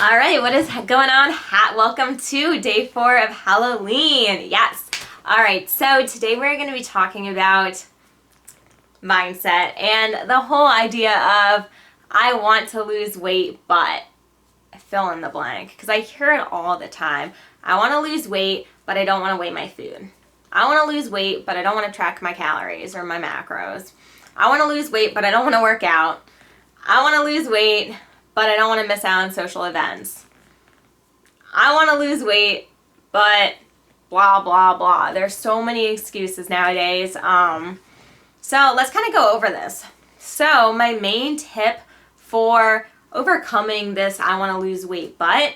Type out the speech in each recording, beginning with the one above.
All right, what is going on? Welcome to day 4 of Halloween. Yes. All right, so today we're going to be talking about mindset and the whole idea of I want to lose weight, but fill in the blank, because I hear it all the time. I want to lose weight, but I don't want to weigh my food. I want to lose weight, but I don't want to track my calories or my macros. I want to lose weight, but I don't want to work out. I want to lose weight, but I don't want to miss out on social events. I want to lose weight, but blah, blah, blah. There's so many excuses nowadays. So let's kind of go over this. So my main tip for overcoming this I want to lose weight but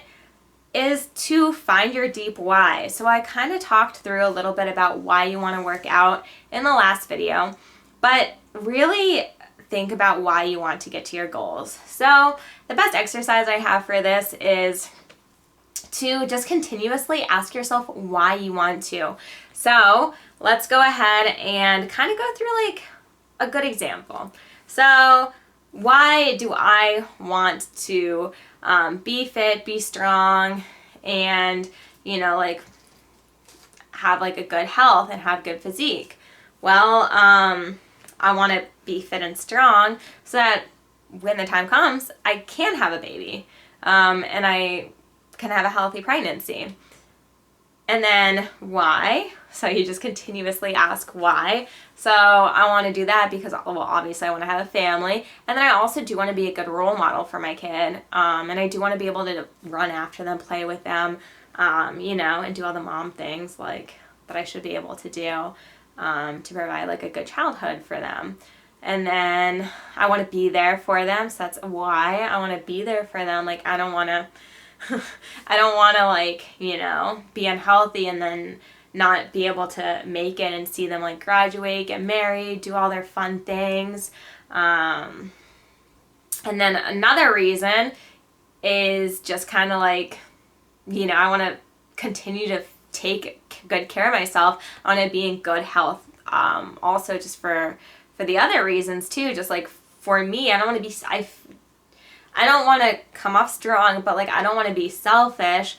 is to find your deep why. So I kind of talked through a little bit about why you want to work out in the last video, but really think about why you want to get to your goals. So the best exercise I have for this is to just continuously ask yourself why you want to. So let's go ahead and kind of go through like a good example. So why do I want to be fit, be strong, and, like have like a good health and have good physique? Well, I want to be fit and strong so that when the time comes, I can have a baby, and I can have a healthy pregnancy. And then why? So you just continuously ask why. So I want to do that because, well, obviously I want to have a family. And then I also do want to be a good role model for my kid. And I do want to be able to run after them, play with them, and do all the mom things like that I should be able to do to provide like a good childhood for them. And then I want to be there for them. So that's why I want to be there for them. Like I don't want to like, be unhealthy and then not be able to make it and see them like graduate, get married, do all their fun things. And then another reason is just kind of like, I want to continue to take good care of myself. I want to be in good health. Also just for the other reasons too, just like for me, I don't want to come off strong, but like I don't want to be selfish,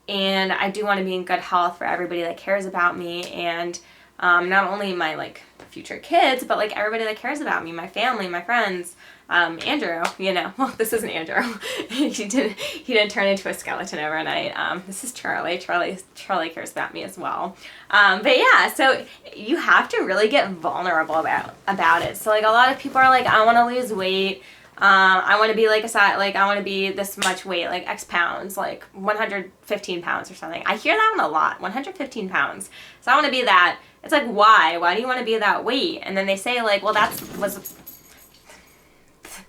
and I do want to be in good health for everybody that cares about me, and not only my like future kids, but like everybody that cares about me, my family, my friends. Andrew, well, this isn't Andrew. he didn't turn into a skeleton overnight. This is Charlie. Charlie cares about me as well. But yeah, so you have to really get vulnerable about it. So like a lot of people are like, I want to lose weight. I want to be like I want to be this much weight, like X pounds, like 115 pounds or something. I hear that one a lot, 115 pounds. So I want to be that. It's like, why? Why do you want to be that weight? And then they say like, well,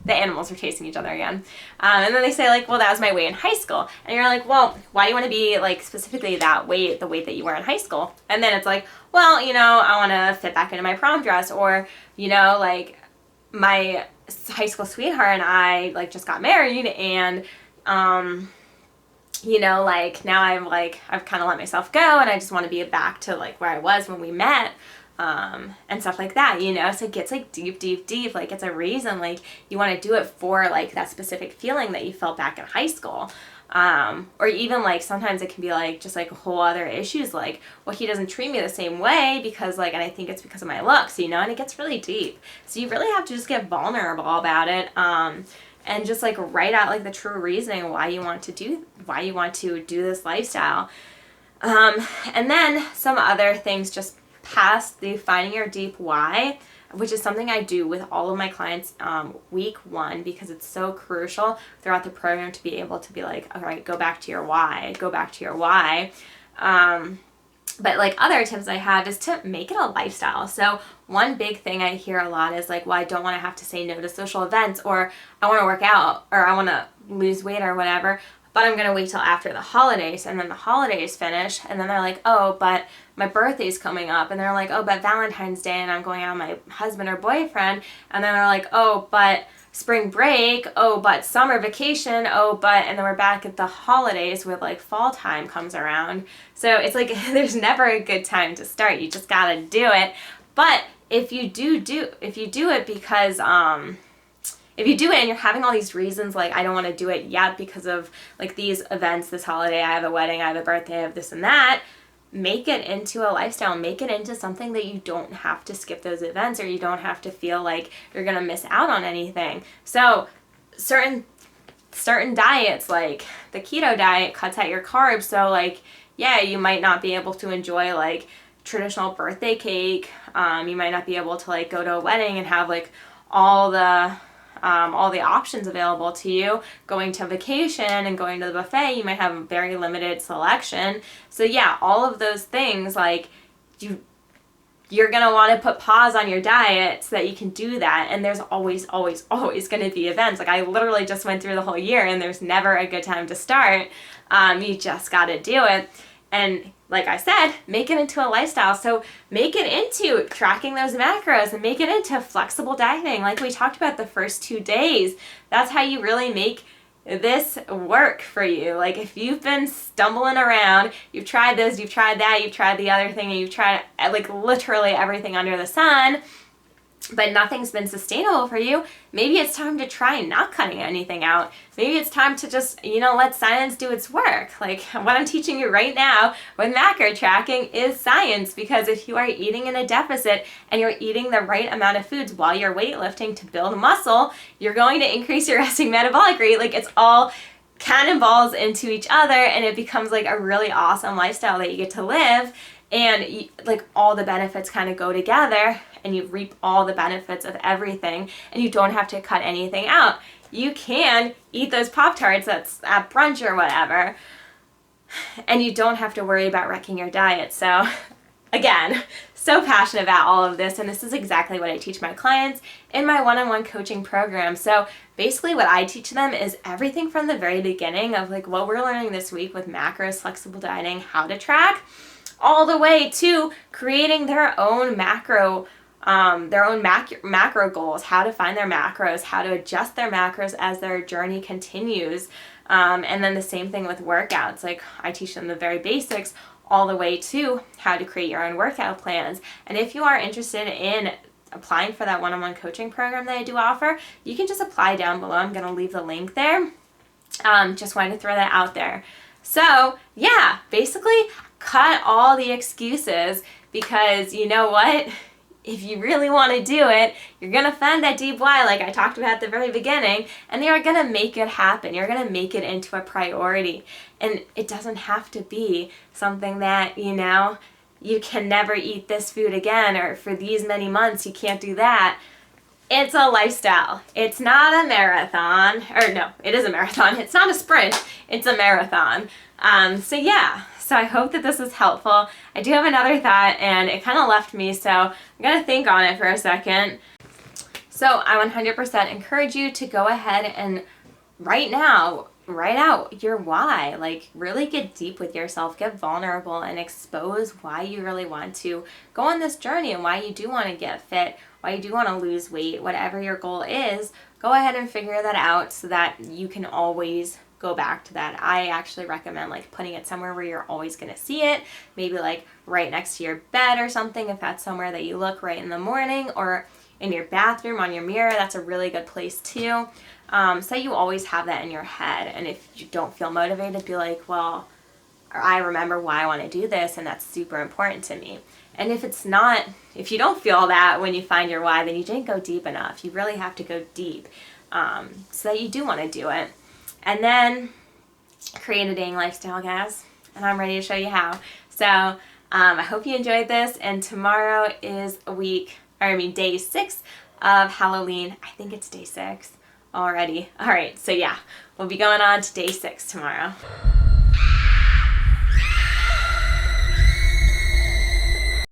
the animals are chasing each other again. And then they say like, well, that was my weight in high school. And you're like, well, why do you want to be like specifically that weight, the weight that you were in high school? And then it's like, well, I want to fit back into my prom dress, or, like my high school sweetheart and I like just got married, and like now I've kind of let myself go, and I just want to be back to like where I was when we met, and stuff like that, so it gets like deep, like it's a reason like you want to do it for like that specific feeling that you felt back in high school. Or even like sometimes it can be like just like whole other issues, like, well, he doesn't treat me the same way because like, and I think it's because of my looks, and it gets really deep. So you really have to just get vulnerable about it, and just like write out like the true reasoning why you want to do this lifestyle. And then some other things just past the finding your deep why, which is something I do with all of my clients week 1, because it's so crucial throughout the program to be able to be like, all right, go back to your why. But like other tips I have is to make it a lifestyle. So one big thing I hear a lot is like, well, I don't want to have to say no to social events, or I want to work out, or I want to lose weight or whatever, but I'm going to wait till after the holidays. And then the holidays finish, and then they're like, oh, but my birthday's coming up. And they're like, oh, but Valentine's Day, and I'm going out with my husband or boyfriend. And then they're like, oh, but spring break, oh, but summer vacation, oh, but, and then we're back at the holidays where like fall time comes around. So it's like, there's never a good time to start. You just got to do it. But if you do it because, if you do it and you're having all these reasons like, I don't want to do it yet because of like these events, this holiday, I have a wedding, I have a birthday, I have this and that, make it into a lifestyle. Make it into something that you don't have to skip those events, or you don't have to feel like you're going to miss out on anything. So certain diets, like the keto diet, cuts out your carbs. So like, yeah, you might not be able to enjoy like traditional birthday cake. You might not be able to like go to a wedding and have like all the options available to you. Going to vacation and going to the buffet, you might have a very limited selection. So yeah, all of those things, like you're going to want to put pause on your diet so that you can do that. And there's always going to be events. Like I literally just went through the whole year and there's never a good time to start. You just got to do it. And like I said, make it into a lifestyle. So make it into tracking those macros and make it into flexible dieting. Like we talked about the first 2 days, that's how you really make this work for you. Like if you've been stumbling around, you've tried this, you've tried that, you've tried the other thing, and you've tried like literally everything under the sun, but nothing's been sustainable for you, maybe it's time to try not cutting anything out. Maybe it's time to just, let science do its work. Like what I'm teaching you right now with macro tracking is science, because if you are eating in a deficit and you're eating the right amount of foods while you're weightlifting to build muscle, you're going to increase your resting metabolic rate. Like it's all cannonballs into each other, and it becomes like a really awesome lifestyle that you get to live. And like all the benefits kind of go together, and you reap all the benefits of everything, and you don't have to cut anything out. You can eat those Pop-Tarts that's at brunch or whatever, and you don't have to worry about wrecking your diet. So again, so passionate about all of this, and this is exactly what I teach my clients in my one-on-one coaching program. So basically what I teach them is everything from the very beginning of like what we're learning this week with macros, flexible dieting, how to track, all the way to creating their own macro goals, how to find their macros, how to adjust their macros as their journey continues. And then the same thing with workouts. Like I teach them the very basics all the way to how to create your own workout plans. And if you are interested in applying for that one-on-one coaching program that I do offer, you can just apply down below. I'm going to leave the link there. Just wanted to throw that out there. So yeah, basically cut all the excuses, because you know what? If you really want to do it, you're going to find that deep why, like I talked about at the very beginning, and you're going to make it happen. You're going to make it into a priority. And it doesn't have to be something that, you can never eat this food again, or for these many months you can't do that. It's a lifestyle. It's not a marathon. Or no, it is a marathon. It's not a sprint. It's a marathon. So yeah. So I hope that this is helpful. I do have another thought, and it kind of left me, so I'm going to think on it for a second. So I 100% encourage you to go ahead and right now write out your why. Like really get deep with yourself, get vulnerable, and expose why you really want to go on this journey, and why you do want to get fit, why you do want to lose weight, whatever your goal is. Go ahead and figure that out so that you can always go back to that. I actually recommend like putting it somewhere where you're always going to see it, maybe like right next to your bed or something, if that's somewhere that you look right in the morning, or in your bathroom on your mirror. That's a really good place too. So you always have that in your head. And if you don't feel motivated, be like, well, I remember why I want to do this, and that's super important to me. And if you don't feel that when you find your why, then you didn't go deep enough. You really have to go deep so that you do want to do it. And then create a dating lifestyle, guys. And I'm ready to show you how. So I hope you enjoyed this. And tomorrow is day 6 of Halloween. I think it's day 6 already. All right. So yeah, we'll be going on to day 6 tomorrow.